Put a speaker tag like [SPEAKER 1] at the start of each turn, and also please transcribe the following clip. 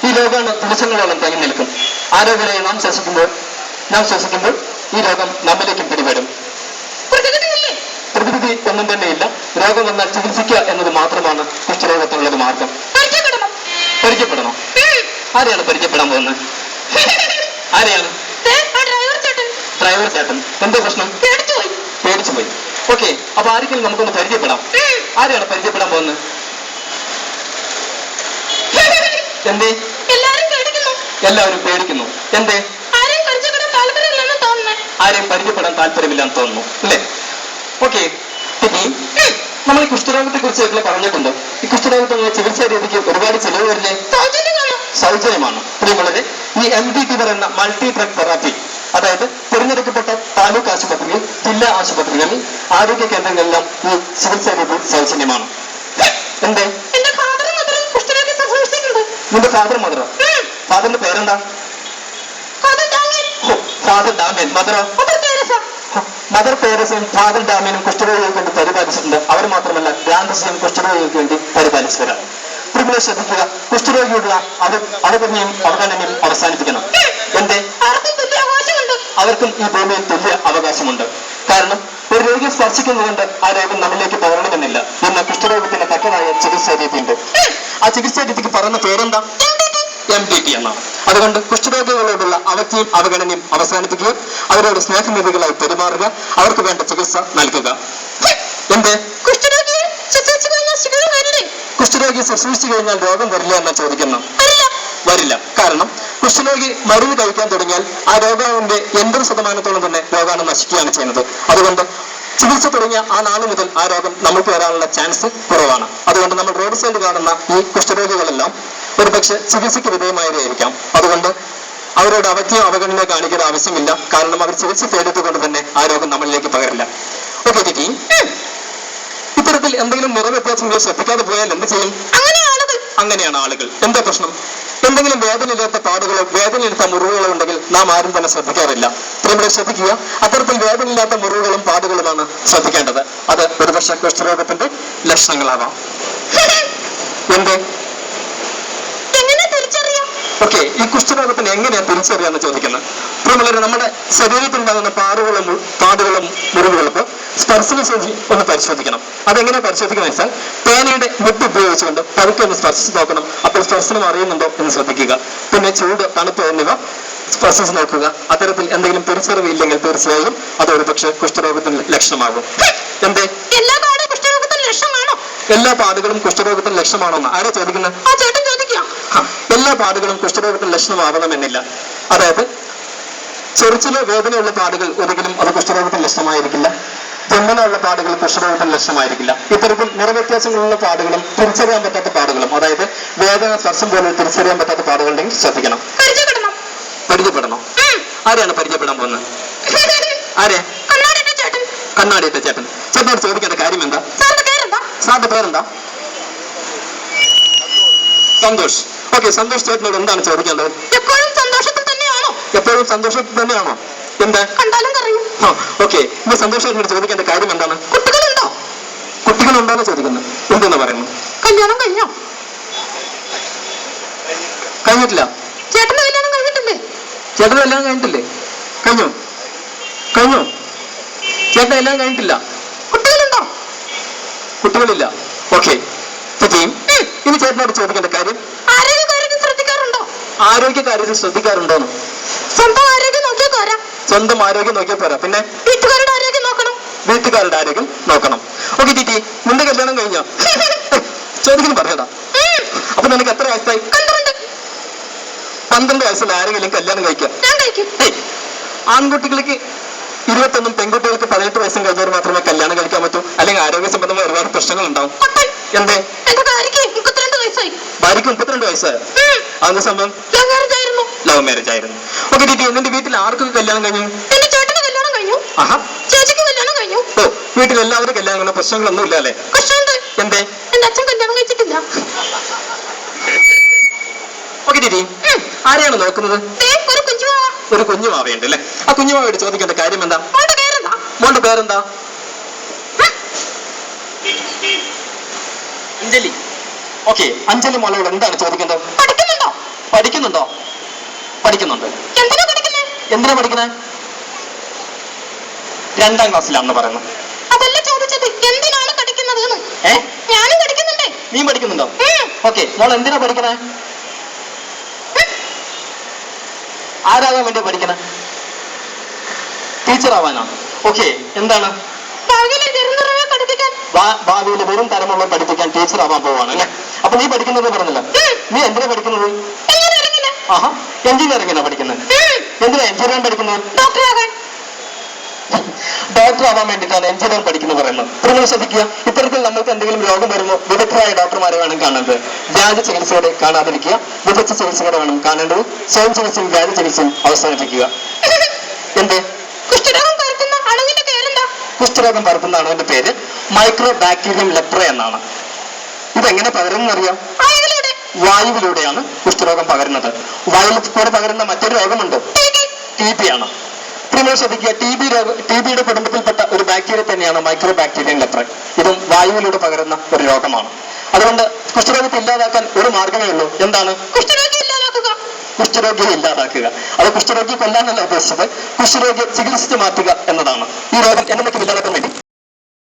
[SPEAKER 1] ഈ രോഗാണു ദിവസങ്ങളോളം തങ്ങി നിൽക്കും. ആ രോഗികളെ നാം ശ്വസിക്കുമ്പോൾ ഈ രോഗം നമ്മിലേക്കും പിടിപെടും. പ്രതിവിധി ഒന്നും തന്നെയില്ല. രോഗം വന്നാൽ ചികിത്സിക്കുക എന്നത് മാത്രമാണ് കുഷ്ഠരോഗത്തിനുള്ളത് മാർഗം. പരിചയപ്പെടണോ? ആരെയാണ് പരിചയപ്പെടാൻ പോകുന്നത്? ആരെയാണ്? ഡ്രൈവർ ചേട്ടൻ. എന്തോ പ്രശ്നം? പേടിച്ചു പോയി. ഓക്കെ, അപ്പൊ ആരെങ്കിലും നമുക്കൊന്ന് പരിചയപ്പെടാം. ആരെയാണ് പരിചയപ്പെടാൻ പോകുന്നത്? എന്തേ എല്ലാവരും പേടിക്കുന്നു? എന്തേ? ആരെയും പരിചയപ്പെടാൻ താല്പര്യമില്ലാന്ന് തോന്നുന്നു അല്ലേ? ഓക്കെ, ഇനി നമ്മൾ ഈ കുഷ്ഠരോഗത്തെ കുറിച്ച് പറഞ്ഞിട്ടുണ്ട്. ഈ കുഷ്ഠരോഗത്തിനുള്ള ചികിത്സാ രീതിക്ക് ഒരുപാട് ചെലവ് വരില്ലേ? സൗജന്യമാണ്. പ്രിയമുള്ളവരെ, ഈ MDT പറയുന്ന മൾട്ടി ഡ്രഗ് തെറാപ്പി, അതായത് തിരഞ്ഞെടുക്കപ്പെട്ട താലൂക്ക് ആശുപത്രികൾ, ജില്ലാ ആശുപത്രികളിൽ, ആരോഗ്യ കേന്ദ്രങ്ങളിലെല്ലാം ഈ ചികിത്സാ രീതി സൗജന്യമാണ്. എന്തേ? നിന്റെ ഫാദർ മദറോ? ഫാദറിന്റെ പേരെന്താ? Father Damien. മദറോ? മദർ പേരസും ഫാദർ ഡാമിയനും കുഷ്ഠരോഗികൾക്ക് വേണ്ടി പരിപാലിച്ചിട്ടുണ്ട്. അവർ മാത്രമല്ല, ഗാന്ധിജിയും കുഷ്ഠരോഗികൾക്ക് വേണ്ടി പരിപാലിച്ചവരാണ്. പ്രിയമുള്ളവരെ ശ്രദ്ധിക്കുക, കുഷ്ഠരോഗിയോടുള്ള അവഗണനയും അവസാനിപ്പിക്കണം. എന്തേ? അവർക്കും ഈ ഭൂമിയിൽ തുല്യ അവകാശമുണ്ട്. കാരണം ഒരു രോഗിയെ സ്പർശിക്കുന്നതുകൊണ്ട് ആ രോഗം നമ്മിലേക്ക് പകരണമെന്നില്ല. എന്നാൽ കുഷ്ഠരോഗത്തിന് തക്കതായ ചികിത്സാ രീതിയുണ്ട്. ആ ചികിത്സാ രീതിക്ക് പറയുന്ന പേരെന്താ? MDT എന്നാണ്. അതുകൊണ്ട് കുഷ്ഠരോഗികളോടുള്ള അവജ്ഞയും അവഗണനയും അവസാനിപ്പിക്കുക, അവരോട് സ്നേഹനിധികളായി പെരുമാറുക, അവർക്ക് വേണ്ട ചികിത്സ നൽകുക. എന്തേ? കുഷ്ഠരോഗി ശുശ്രൂഷിച്ചു കഴിഞ്ഞാൽ രോഗം വരില്ല എന്നാണ് ചോദിക്കുന്നത്. വരില്ല. കാരണം കുഷ്ഠരോഗി മരുന്ന് കഴിക്കാൻ തുടങ്ങിയാൽ ആ രോഗാണുവിന്റെ 80% തന്നെ രോഗാണു നശിക്കുകയാണ് ചെയ്യുന്നത്. അതുകൊണ്ട് ചികിത്സ തുടങ്ങിയ ആ നാള് മുതൽ ആ രോഗം നമുക്ക് വരാനുള്ള ചാൻസ് കുറവാണ്. അതുകൊണ്ട് നമ്മൾ റോഡ് സൈഡിൽ കാണുന്ന ഈ കുഷ്ഠരോഗികളെല്ലാം ഒരുപക്ഷെ ചികിത്സയ്ക്ക് വിധേയമായതായിരിക്കാം. അതുകൊണ്ട് അവരോട് അവജ്ഞയോ അവഗണനയോ കാണിക്കേണ്ട ആവശ്യമില്ല. കാരണം അവർ ചികിത്സ തേടിയതുകൊണ്ട് തന്നെ ആ രോഗം നമ്മളിലേക്ക് പകരില്ല. ഓക്കെ ചേച്ചി, ഇത്തരത്തിൽ എന്തെങ്കിലും നിറവ്യത്യാസങ്ങൾ ശ്രദ്ധിക്കാതെ പോയാൽ എന്ത് ചെയ്യും? അങ്ങനെയാണ് ആളുകൾ. എന്താ പ്രശ്നം? എന്തെങ്കിലും വേദനയില്ലാത്ത പാടുകളോ വേദനയില്ലാത്ത മുറിവുകളോ ഉണ്ടെങ്കിൽ നാം ആരും തന്നെ ശ്രദ്ധിക്കാറില്ല. നമ്മൾ ശ്രദ്ധിക്കുക, അത്തരത്തിൽ വേദനയില്ലാത്ത മുറിവുകളും പാടുകളുമാണ് ശ്രദ്ധിക്കേണ്ടത്. അത് ഒരുപക്ഷെ കുഷ്ഠരോഗത്തിന്റെ ലക്ഷണങ്ങളാവാം. എന്തേ? ഓക്കെ, ഈ കുഷ്ഠരോഗത്തിന് എങ്ങനെയാ തിരിച്ചറിയാന്ന് ചോദിക്കുന്നത്. പ്രിയമുള്ളവരെ, നമ്മുടെ ശരീരത്തിലുണ്ടാകുന്ന പാടുകളും മുറിവുകൾക്ക് സ്പർശന സൂചി ഒന്ന് പരിശോധിക്കണം. അതെങ്ങനെ പരിശോധിക്കണം വെച്ചാൽ, പേനയുടെ മുട്ട് ഉപയോഗിച്ചുകൊണ്ട് പതുക്കെ ഒന്ന് സ്പർശിച്ച് നോക്കണം. അപ്പോൾ സ്പർശനം അറിയുന്നുണ്ടോ എന്ന് ശ്രദ്ധിക്കുക. പിന്നെ ചൂട്, തണുപ്പ് എന്നിവ സ്പർശിച്ച് നോക്കുക. അത്തരത്തിൽ എന്തെങ്കിലും തിരിച്ചറിവ് ഇല്ലെങ്കിൽ തീർച്ചയായും അത് ഒരുപക്ഷെ കുഷ്ഠരോഗത്തിന്റെ ലക്ഷണമാകും. എന്തേ? എല്ലാ പാടുകളും കുഷ്ഠരോഗത്തിന്റെ ലക്ഷണമാണോന്ന് ആരാ ചോദിക്കുന്നത്? എല്ലാ പാടുകളും കുഷ്ഠരോഗത്തിന്റെ ലക്ഷണമാകണമെന്നില്ല. അതായത് ചെറിച്ചിലോ വേദനയുള്ള പാടുകൾ ഒരിക്കലും അത് കുഷ്ഠരോഗത്തിന്റെ ലക്ഷണമായിരിക്കില്ല. ജന്മനുള്ള പാടുകൾ കുഷ്ഠരോഗത്തിന്റെ ലക്ഷണമായിരിക്കില്ല. ഇത്തരത്തിൽ നിറവ്യത്യാസങ്ങളുള്ള പാടുകളും തിരിച്ചറിയാൻ പറ്റാത്ത പാടുകളും, അതായത് വേദന, സ്പർശം പോലെ തിരിച്ചറിയാൻ പറ്റാത്ത പാടുകളുണ്ടെങ്കിൽ ശ്രദ്ധിക്കണം. പരിചയപ്പെടണം. ആരെയാണ് പരിചയപ്പെടാൻ പോകുന്നത്? ആരെ? കണ്ണാടിയിട്ട ചേട്ടൻ. ചേട്ടനോട് ചോദിക്കേണ്ട കാര്യം എന്താ? സാറിന്റെ പേരെന്താ? സന്തോഷ്. ഓക്കെ, സന്തോഷ് ചേട്ടനോട് എന്താണ് ചോദിക്കേണ്ടത്? എപ്പോഴും സന്തോഷത്തിൽ തന്നെയാണോ? എന്താ? ഓക്കെ, ഇന്ന് സന്തോഷത്തിനോട് ചോദിക്കേണ്ട കാര്യം എന്താണ്? കുട്ടികളുണ്ടോന്ന് ചോദിക്കുന്നത്. എന്തെന്ന് പറയുന്നു? കല്യാണം കഴിഞ്ഞിട്ടില്ല. ചേട്ടന്റെ കല്യാണം കഴിഞ്ഞിട്ടില്ലേ? കഴിഞ്ഞു. ചേട്ടൻ എല്ലാം കഴിഞ്ഞിട്ടില്ല. കുട്ടികളില്ല. ഓക്കെ, ഇനി ചേട്ടനോട് ചോദിക്കേണ്ട കാര്യം, ആരോഗ്യകാര്യത്തിൽ ശ്രദ്ധിക്കാറുണ്ടോന്ന്? സ്വന്തം ആരോഗ്യം നോക്കിയാൽ പോരാ, പിന്നെ വീട്ടുകാരുടെ ആരോഗ്യം നോക്കണം. ഓക്കെ ചേച്ചി, നിന്റെ കല്യാണം കഴിഞ്ഞോ? ചോദിക്കുന്നു പറയടാ. അപ്പൊ നിനക്ക് എത്ര വയസ്സായി? 12 വയസ്സിൽ ആരെങ്കിലും കല്യാണം കഴിക്കാം? ആൺകുട്ടികൾക്ക് 21, പെൺകുട്ടികൾക്ക് 18 വയസ്സും കഴിഞ്ഞവർ മാത്രമേ കല്യാണം കഴിക്കാൻ പറ്റൂ. അല്ലെങ്കിൽ ആരോഗ്യ സംബന്ധമായ ഒരുപാട് പ്രശ്നങ്ങൾ ഉണ്ടാവും. എന്തേ? ഭാര്യക്ക് 32 വയസ്സായോ? അന്ന് സംഭവം ലവ് മാരേജ് ആയിരുന്നു. ഓക്കെ ചേച്ചി, നിന്റെ വീട്ടിൽ ആർക്കൊക്കെ കല്യാണം കഴിഞ്ഞു? ആഹാ, ഓ, വീട്ടിൽ എല്ലാവരും കല്യാണം കഴിഞ്ഞ പ്രശ്നങ്ങളൊന്നും ഇല്ല അല്ലേ? എന്തേ? ഓക്കെ ചേച്ചി, ആരെയാണ് നോക്കുന്നത്? ഒരു കുഞ്ഞുമാവയുണ്ട് അല്ലേ? ആ കുഞ്ഞുമാവയോട് ചോദിക്കേണ്ട കാര്യം എന്താ? മോളുടെ പേരെന്താ? അഞ്ജലി. ഓക്കെ, അഞ്ജലി മോളോട് എന്താണ് ചോദിക്കേണ്ടത്? പഠിക്കുന്നുണ്ടോ? പഠിക്കുന്നുണ്ട്. എന്തിനാ പഠിക്കണേ? 2ാം ക്ലാസ്സിലാണെന്ന് പറയുന്നു.
[SPEAKER 2] അതല്ല ചോദിച്ചത്, എന്തിനാണ് പഠിക്കുന്നത്? ഞാനും പഠിക്കുന്നുണ്ടേ.
[SPEAKER 1] നീ പഠിക്കുന്നുണ്ടോ? ഓക്കെ, മോൾ എന്തിനാ പഠിക്കണേ? ആരാകാൻ വേണ്ടി പഠിക്കണേ? ടീച്ചർ ആവാനാണ്. ഓക്കെ, എന്താണ് ഭാവിയിൽ വെറും തരമുള്ള പഠിപ്പിക്കാൻ ടീച്ചർ ആവാൻ പോവാണ് അല്ലെ? അപ്പൊ നീ പഠിക്കുന്നത് പറഞ്ഞില്ല. നീ എന്തിനാ പഠിക്കുന്നത്? ആഹാ, എഞ്ചിനീയറിംഗിനാ പഠിക്കുന്നത്. എന്തിനാ എഞ്ചിനീയറിംഗ് പഠിക്കുന്നത്? ഡോക്ടർ ആവാൻ വേണ്ടിയിട്ടാണ് എഞ്ചിനീയർ പഠിക്കുന്നത് പറയുന്നത്. നിങ്ങൾ ശ്രദ്ധിക്കുക, ഇത്തരത്തിൽ നമുക്ക് എന്തെങ്കിലും രോഗം വരുമ്പോൾ വിദഗ്ധരായ ഡോക്ടർമാരെ വേണം കാണേണ്ടത്. വ്യാജ ചികിത്സയോടെ കാണാതിരിക്കുക, വിദഗ്ധ ചികിത്സയോടെ വേണം കാണേണ്ടത്. സ്വയം ചികിത്സയും വ്യാജ ചികിത്സയും അവസാനിപ്പിക്കുക. എന്ത്? കുഷ്ഠരോഗം പരത്തുന്ന അണുവിന്റെ പേര് മൈക്രോ ബാക്ടീരിയം ലെപ്ര എന്നാണ്. ഇതെങ്ങനെ പകരുന്നറിയാം? വായുവിലൂടെയാണ് കുഷ്ഠരോഗം പകരുന്നത്. വായുവിൽ കൂടെ പകരുന്ന മറ്റൊരു രോഗമുണ്ട്, TB ആണ്. നിങ്ങൾ ശ്രദ്ധിക്കുക, TBയുടെ കുടുംബത്തിൽപ്പെട്ട ഒരു ബാക്ടീരിയ തന്നെയാണ് മൈക്രോ ബാക്ടീരിയം ലെപ്ര. ഇതും വായുവിലൂടെ പകരുന്ന ഒരു രോഗമാണ്. അതുകൊണ്ട് കുഷ്ഠരോഗത്തെ ഇല്ലാതാക്കാൻ ഒരു മാർഗമേ ഉള്ളൂ. എന്താണ്? കുഷ്ഠരോഗിയെ ഇല്ലാതാക്കുക. അത് കുഷ്ഠരോഗി കൊല്ലാനല്ല ഉദ്ദേശിച്ചത്, കുഷ്ഠരോഗിയെ ചികിത്സിച്ച് മാറ്റുക എന്നതാണ്. ഈ രോഗം എന്നൊക്കെ ഇല്ലാതാക്കാൻ വേണ്ടി